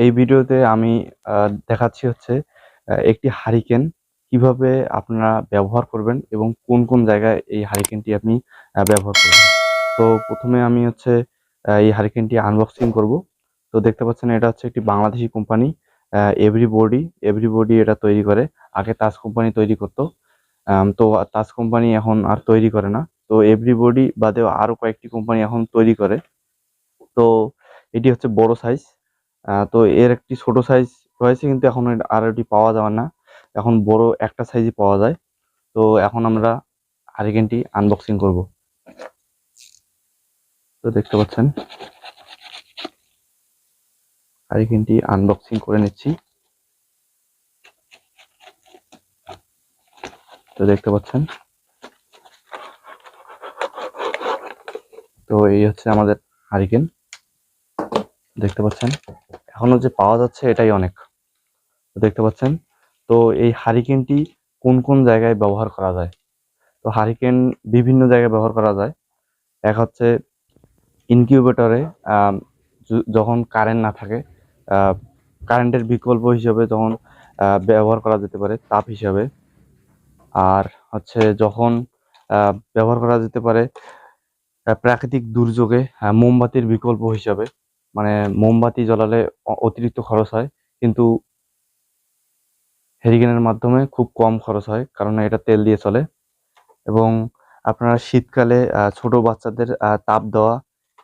এই ভিডিওতে আমি দেখাচ্ছি হচ্ছে একটি হারিকেন কিভাবে আপনারা ব্যবহার করবেন এবং কোন কোন জায়গায় এই হারিকেনটি আপনি ব্যবহার করবেন। তো প্রথমে আমি হচ্ছে এই হারিকেনটি আনবক্সিং করব। তো দেখতে পাচ্ছেন এটা হচ্ছে একটি বাংলাদেশি কোম্পানি, এভরিবডি এটা তৈরি করে। আগে তাজ কোম্পানি তৈরি করতো, তো তাজ কোম্পানি এখন আর তৈরি করে না। তো এভরিবডি বাদেও আরো কয়েকটি কোম্পানি এখন তৈরি করে। তো এটি হচ্ছে বড় সাইজ। তো এর একটি ছোট সাইজ রয়েছে, কিন্তু এখন আর এটি পাওয়া যাবে না। এখন বড় একটা সাইজই পাওয়া যায়। তো এখন আমরা হারিকেনটি আনবক্সিং করব। তো দেখতে পাচ্ছেন হারিকেনটি আনবক্সিং করে নিচ্ছি। তো দেখতে পাচ্ছেন, তো এই হচ্ছে আমাদের হারিকেন। দেখতে পাচ্ছেন এখনো যে পাওয়া যাচ্ছে এটাই অনেক। তো দেখতে পাচ্ছেন, তো এই হারিকেনটি কোন কোন জায়গায় ব্যবহার করা যায়। তো হারিকেন বিভিন্ন জায়গায় ব্যবহার করা যায়। এক হচ্ছে ইনকিউবেটরে, যখন কারেন্ট না থাকে, কারেন্টের বিকল্প হিসেবে যখন ব্যবহার করা যেতে পারে তাপ হিসাবে। আর হচ্ছে যখন ব্যবহার করা যেতে পারে প্রাকৃতিক দুর্যোগে মোমবাতির বিকল্প হিসাবে। মানে মোমবাতি জ্বালালে অতিরিক্ত খরচ হয়, কিন্তু হেরিকেনের মাধ্যমে খুব কম খরচ হয়, কারণ এটা তেল দিয়ে চলে। এবং আপনারা শীতকালে ছোট বাচ্চাদের তাপ দেওয়া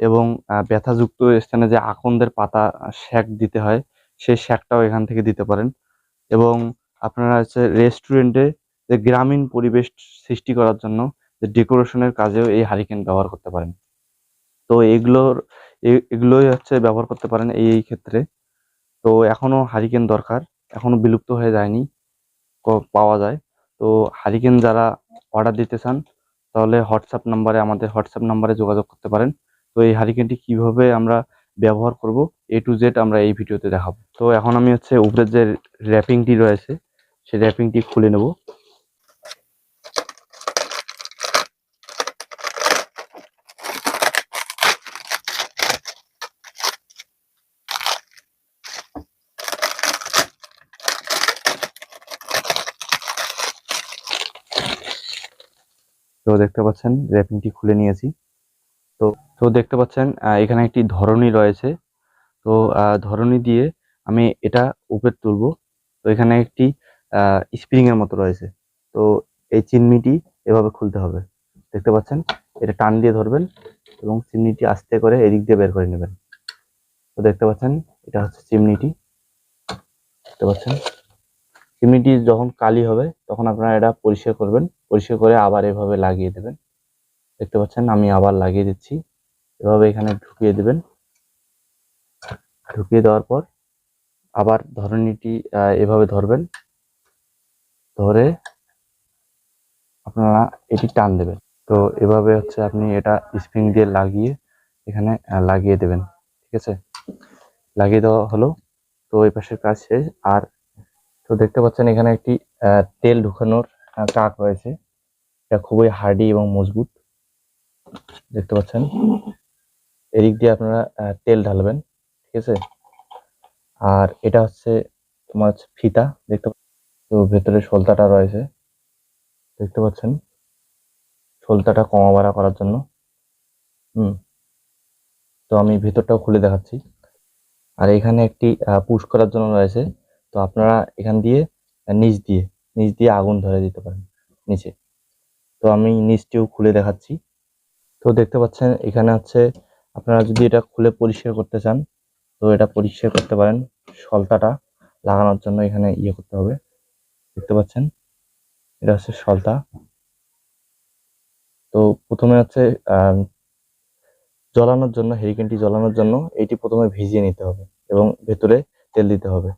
এবং ব্যথাযুক্ত স্থানে যে আকন্দের পাতা সেক দিতে হয়, সেই সেকটাও এখান থেকে দিতে পারেন। এবং আপনারা হচ্ছে রেস্টুরেন্টে যে গ্রামীণ পরিবেশ সৃষ্টি করার জন্য যে ডেকোরেশনের কাজেও এই হারিকেন ব্যবহার করতে পারেন। তো এগুলোই হচ্ছে ব্যবহার করতে পারেন এই ক্ষেত্রে। তো এখনো হারিকেন দরকার, এখনো বিলুপ্ত হয়ে যায়নি, পাওয়া যায়। তো হারিকেন যারা অর্ডার দিতে চান, তাহলে আমাদের হোয়াটসঅ্যাপ নাম্বারে যোগাযোগ করতে পারেন। তো এই হারিকেনটি কিভাবে আমরা ব্যবহার করব A to Z আমরা এই ভিডিওতে দেখাবো। তো এখন আমি হচ্ছে উপরের যে র্যাপিংটি রয়েছে সেই র্যাপিংটি খুলে নেব। তো দেখতে পাচ্ছেন র্যাপিংটি খুলে নিয়েছি। তো তো দেখতে পাচ্ছেন এখানে একটি ধরনী রয়েছে। তো ধরনী দিয়ে আমি এটা উপরে তুলবো। তো এখানে একটি স্প্রিং এর মতো রয়েছে। তো এই চিমনিটি এভাবে খুলতে হবে। দেখতে পাচ্ছেন, এটা টান দিয়ে ধরবেন এবং চিমনিটি আস্তে করে এদিক দিয়ে বের করে নেবেন। তো দেখতে পাচ্ছেন এটা হচ্ছে চিমনিটি। দেখতে পাচ্ছেন চিমনিটি যখন কালি হবে তখন আপনারা এটা পরিষ্কার করবেন, পরিষ্কার করে আবার এভাবে লাগিয়ে দেবেন। দেখতে পাচ্ছেন আমি আবার লাগিয়ে দিচ্ছি। এভাবে এখানে ঢুকিয়ে দেবেন। ঢুকিয়ে দেওয়ার পর আবার ধরনীটি এভাবে ধরবেন, ধরে আপনারা এটি টান দেবেন। তো এভাবে হচ্ছে আপনি এটা স্প্রিং দিয়ে লাগিয়ে এখানে লাগিয়ে দেবেন। ঠিক আছে, লাগিয়ে দেওয়া হলো। তো এই পাশের কাজ শেষ। আর তো দেখতে পাচ্ছেন এখানে একটি তেল ঢুকানোর চাক রয়েছে। এটা খুবই হার্ডি এবং মজবুত। দেখতে পাচ্ছেন এদিক দিয়ে আপনারা তেল ঢালবেন। ঠিক আছে, আর এটা হচ্ছে তোমার হচ্ছে ফিতা। তো ভেতরে সলতাটা রয়েছে, দেখতে পাচ্ছেন, সলতাটা কমা বাড়া করার জন্য। হুম, তো আমি ভিতরটাও খুলে দেখাচ্ছি। আর এখানে একটি পুশ করার জন্য রয়েছে। তো আপনারা এখান দিয়ে নিচ দিয়ে আগুন ধরে দিতে পারেন নিচে। তো আমি নিচটিও খুলে দেখাচ্ছি। তো দেখতে পাচ্ছেন এখানে হচ্ছে আপনারা যদি এটা খুলে পরিষ্কার করতে চান, তো এটা পরিষ্কার করতে পারেন। সলতাটা লাগানোর জন্য এখানে ইয়ে করতে হবে। দেখতে পাচ্ছেন এটা হচ্ছে সলতা। তো প্রথমে হচ্ছে জ্বলানোর জন্য, হেরিকেনটি জ্বলানোর জন্য এটি প্রথমে ভিজিয়ে নিতে হবে এবং ভেতরে তেল দিতে হবে।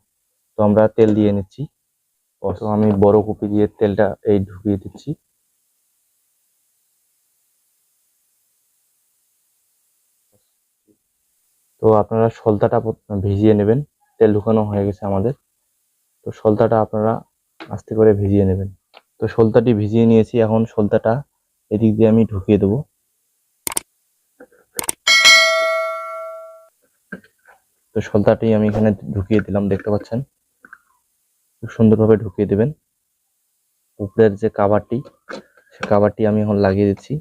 তো আমরা তেল দিয়ে নিচ্ছি। তো আমি বড় কুপি দিয়ে তেলটা এই ঢুকিয়ে দিচ্ছি। তো আপনারা সলতাটা ভিজিয়ে নেবেন। তেল ঢুকানো হয়ে গেছে আমাদের। তো সলতাটা আপনারা আস্তে করে ভিজিয়ে নেবেন। তো সলতাটি ভিজিয়ে নিয়েছি, এখন সলতাটা এদিক দিয়ে আমি ঢুকিয়ে দেবো। তো সলতাটি আমি এখানে ঢুকিয়ে দিলাম, দেখতে পাচ্ছেন। খুব সুন্দরভাবে ঢুকিয়ে দেবেন। উপরের যে কাভারটি, সে কাভারটি আমি এখন লাগিয়ে দিচ্ছি।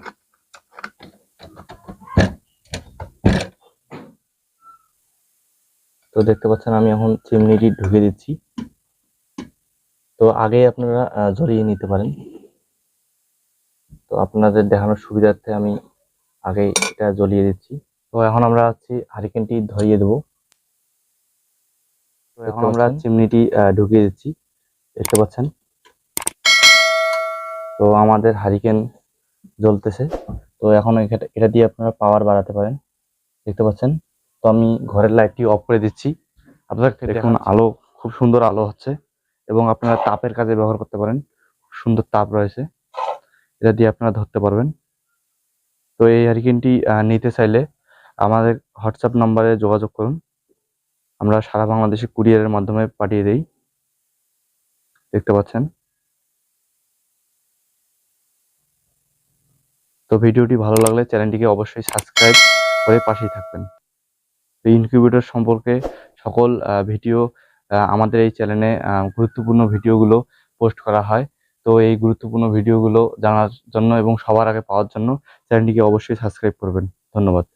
তো দেখতে পাচ্ছেন আমি এখন চিমনিটি ঢুকিয়ে দিচ্ছি। তো আগেই আপনারা জড়িয়ে নিতে পারেন। তো আপনাদের দেখানোর সুবিধার্থে আমি আগে এটা জ্বলিয়ে দিচ্ছি। তো এখন আমরা হারিকেনটি ধরিয়ে দেবো। তো এখন আমরা চিমনিটি ঢুকিয়ে দিচ্ছি, দেখতে পাচ্ছেন। তো আমাদের হারিকেন জ্বলতেছে। তো এখন এটা দিয়ে আপনারা পাওয়ার বাড়াতে পারেন, দেখতে পাচ্ছেন। তো আমি ঘরের লাইটটি অফ করে দিচ্ছি। আপনাদেরকে দেখুন, আলো খুব সুন্দর আলো হচ্ছে, এবং আপনারা তাপের কাজে ব্যবহার করতে পারেন। খুব সুন্দর তাপ রয়েছে, এটা দিয়ে আপনারা ধরতে পারবেন। তো এই হারিকেনটি নিতে চাইলে আমাদের হোয়াটসঅ্যাপ নাম্বারে যোগাযোগ করুন। আমরা সারা বাংলাদেশে কুরিয়ারের মাধ্যমে পাঠিয়ে দেই, দেখতে পাচ্ছেন। তো ভিডিওটি ভালো লাগলে চ্যানেলটিকে অবশ্যই সাবস্ক্রাইব করে পাশেই থাকবেন। এই ইনকিউবেটর সম্পর্কে সকল ভিডিও আমাদের এই চ্যানেলে গুরুত্বপূর্ণ ভিডিওগুলো পোস্ট করা হয়। তো এই গুরুত্বপূর্ণ ভিডিওগুলো জানার জন্য এবং সবার আগে পাওয়ার জন্য চ্যানেলটিকে অবশ্যই সাবস্ক্রাইব করবেন। ধন্যবাদ।